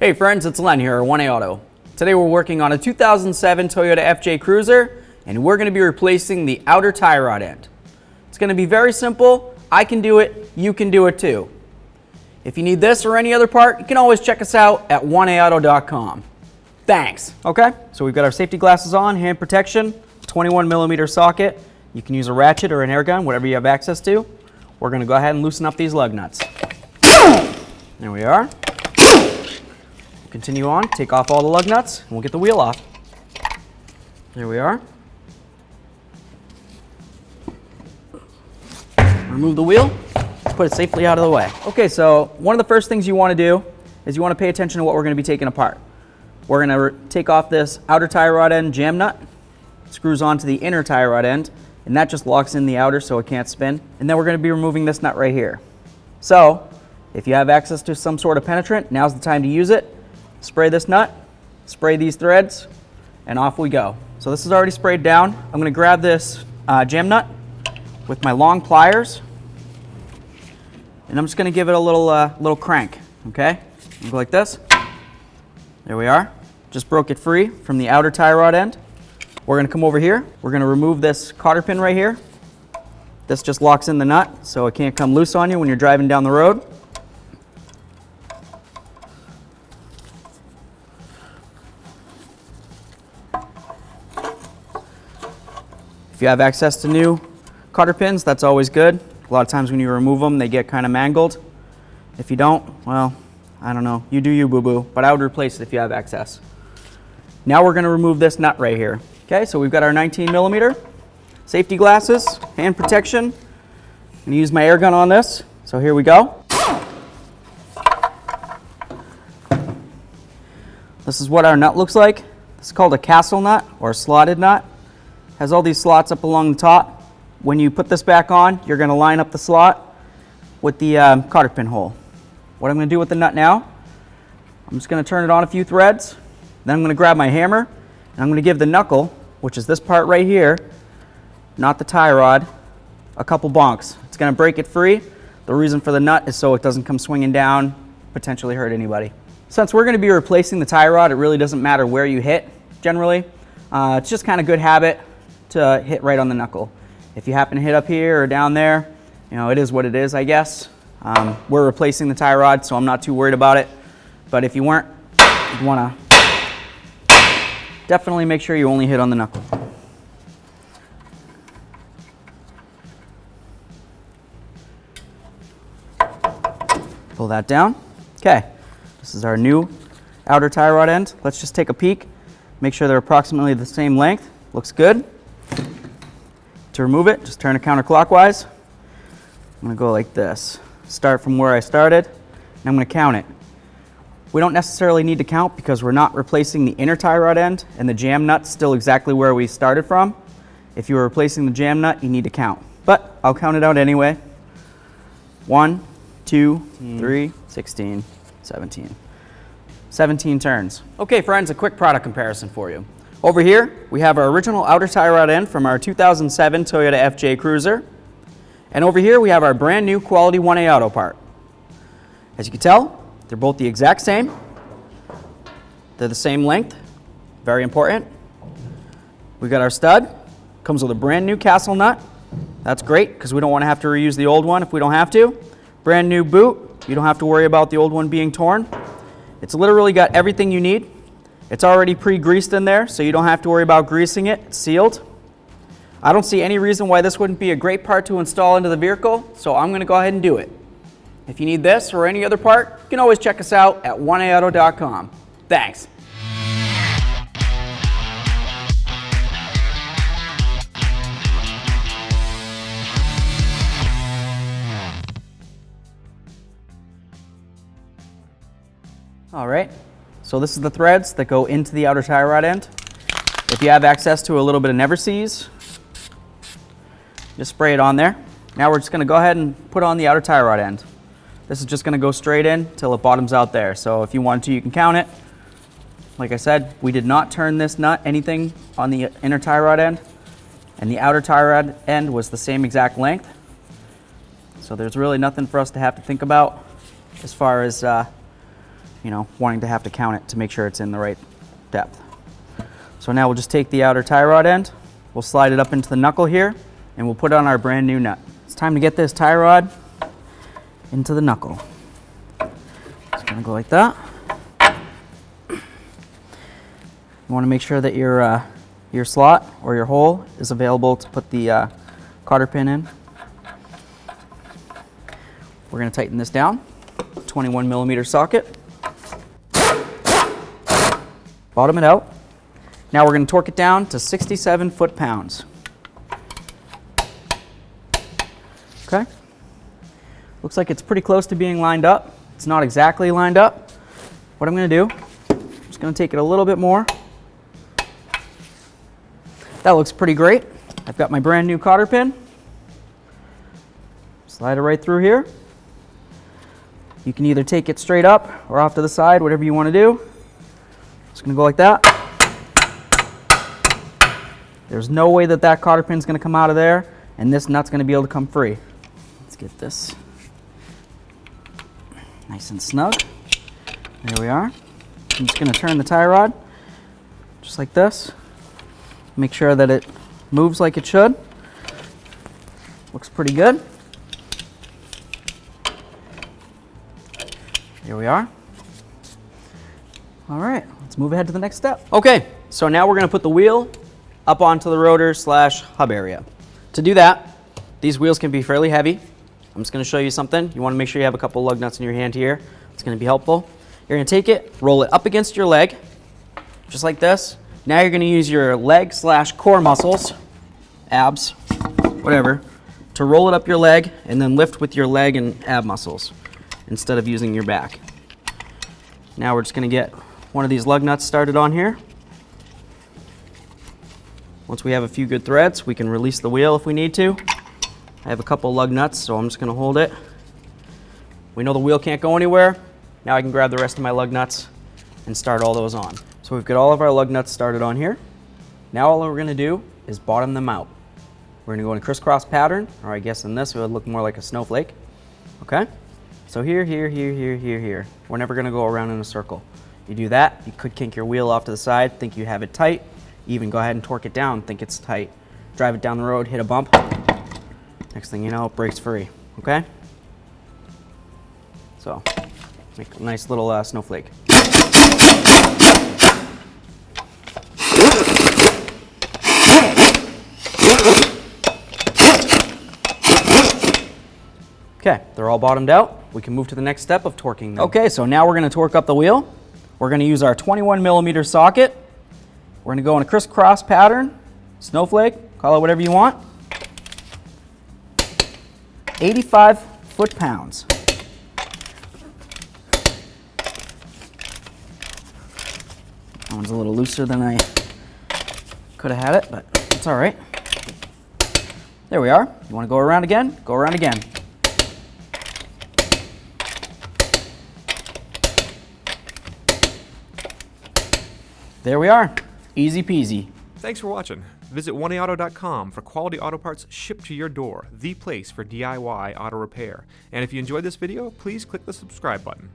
Hey friends, it's Len here at 1A Auto. Today we're working on a 2007 Toyota FJ Cruiser, and we're going to be replacing the outer tie rod end. It's going to be very simple. I can do it, you can do it too. If you need this or any other part, you can always check us out at 1aauto.com. Thanks. Okay, so we've got our safety glasses on, hand protection, 21mm socket. You can use a ratchet or an air gun, whatever you have access to. We're going to go ahead and loosen up these lug nuts. There we are. Continue on, take off all the lug nuts, and we'll get the wheel off. There we are. Remove the wheel, let's put it safely out of the way. Okay, so one of the first things you want to do is you want to pay attention to what we're going to be taking apart. We're going to take off this outer tie rod end jam nut, screws onto the inner tie rod end, and that just locks in the outer so it can't spin. And then we're going to be removing this nut right here. So, if you have access to some sort of penetrant, now's the time to use it. Spray this nut, spray these threads, and off we go. So this is already sprayed down. I'm going to grab this jam nut with my long pliers, and I'm just going to give it a little crank, okay? Go like this. There we are. Just broke it free from the outer tie rod end. We're going to come over here. We're going to remove this cotter pin right here. This just locks in the nut so it can't come loose on you when you're driving down the road. If you have access to new cotter pins, that's always good. A lot of times when you remove them, they get kind of mangled. If you don't, well, I don't know. You do you, boo-boo. But I would replace it if you have access. Now we're going to remove this nut right here. Okay, so we've got our 19mm safety glasses, hand protection. I'm going to use my air gun on this. So here we go. This is what our nut looks like. This is called a castle nut or a slotted nut. Has all these slots up along the top. When you put this back on, you're going to line up the slot with the cotter pin hole. What I'm going to do with the nut now, I'm just going to turn it on a few threads. Then I'm going to grab my hammer, and I'm going to give the knuckle, which is this part right here, not the tie rod, a couple bonks. It's going to break it free. The reason for the nut is so it doesn't come swinging down, potentially hurt anybody. Since we're going to be replacing the tie rod, it really doesn't matter where you hit, generally. It's just kind of good habit to hit right on the knuckle. If you happen to hit up here or down there, you know, it is what it is, I guess. We're replacing the tie rod, so I'm not too worried about it. But if you weren't, you'd want to definitely make sure you only hit on the knuckle. Pull that down. Okay, this is our new outer tie rod end. Let's just take a peek, make sure they're approximately the same length. Looks good. To remove it, just turn it counterclockwise. I'm going to go like this. Start from where I started, and I'm going to count it. We don't necessarily need to count because we're not replacing the inner tie rod end, and the jam nut's still exactly where we started from. If you were replacing the jam nut, you need to count. But I'll count it out anyway. 1, 2, 3, 16, 17. 17 turns. Okay friends, a quick product comparison for you. Over here, we have our original outer tie rod end from our 2007 Toyota FJ Cruiser. And over here, we have our brand new quality 1A Auto part. As you can tell, they're both the exact same. They're the same length, very important. We got our stud, comes with a brand new castle nut. That's great, because we don't want to have to reuse the old one if we don't have to. Brand new boot, you don't have to worry about the old one being torn. It's literally got everything you need. It's already pre-greased in there, so you don't have to worry about greasing it. It's sealed. I don't see any reason why this wouldn't be a great part to install into the vehicle, so I'm going to go ahead and do it. If you need this or any other part, you can always check us out at 1aauto.com. Thanks. All right. So this is the threads that go into the outer tie rod end. If you have access to a little bit of Never-Seez, just spray it on there. Now we're just going to go ahead and put on the outer tie rod end. This is just going to go straight in till it bottoms out there. So if you want to, you can count it. Like I said, we did not turn this nut anything on the inner tie rod end, and the outer tie rod end was the same exact length. So there's really nothing for us to have to think about as far as you know, wanting to have to count it to make sure it's in the right depth. So now we'll just take the outer tie rod end, we'll slide it up into the knuckle here, and we'll put on our brand new nut. It's time to get this tie rod into the knuckle. It's gonna go like that. You want to make sure that your slot or your hole is available to put the cotter pin in. We're going to tighten this down. 21mm socket. Bottom it out. Now we're going to torque it down to 67 foot-pounds. Okay. Looks like it's pretty close to being lined up. It's not exactly lined up. What I'm going to do, I'm just going to take it a little bit more. That looks pretty great. I've got my brand new cotter pin. Slide it right through here. You can either take it straight up or off to the side, whatever you want to do. It's going to go like that. There's no way that that cotter pin is going to come out of there, and this nut's going to be able to come free. Let's get this nice and snug. There we are. I'm just going to turn the tie rod just like this. Make sure that it moves like it should. Looks pretty good. Here we are. All right, let's move ahead to the next step. Okay, so now we're going to put the wheel up onto the rotor slash hub area. To do that, these wheels can be fairly heavy. I'm just going to show you something. You want to make sure you have a couple lug nuts in your hand here. It's going to be helpful. You're going to take it, roll it up against your leg, just like this. Now you're going to use your leg slash core muscles, abs, whatever, to roll it up your leg and then lift with your leg and ab muscles instead of using your back. Now we're just going to get one of these lug nuts started on here. Once we have a few good threads, we can release the wheel if we need to. I have a couple lug nuts, so I'm just going to hold it. We know the wheel can't go anywhere. Now I can grab the rest of my lug nuts and start all those on. So we've got all of our lug nuts started on here. Now all we're going to do is bottom them out. We're going to go in a crisscross pattern, or I guess in this it would look more like a snowflake. Okay? So here, here, here, here, here, here. We're never going to go around in a circle. You do that, you could kink your wheel off to the side, think you have it tight. Even go ahead and torque it down, think it's tight. Drive it down the road, hit a bump. Next thing you know, it breaks free. Okay? So, make a nice little snowflake. Okay, they're all bottomed out. We can move to the next step of torquing them. Okay, so now we're going to torque up the wheel. We're going to use our 21mm socket. We're going to go in a crisscross pattern, snowflake, call it whatever you want. 85 foot-pounds. That one's a little looser than I could have had it, but it's all right. There we are. You want to go around again? Go around again. There we are. Easy peasy. Thanks for watching. Visit 1aauto.com for quality auto parts shipped to your door, the place for DIY auto repair. And if you enjoyed this video, please click the subscribe button.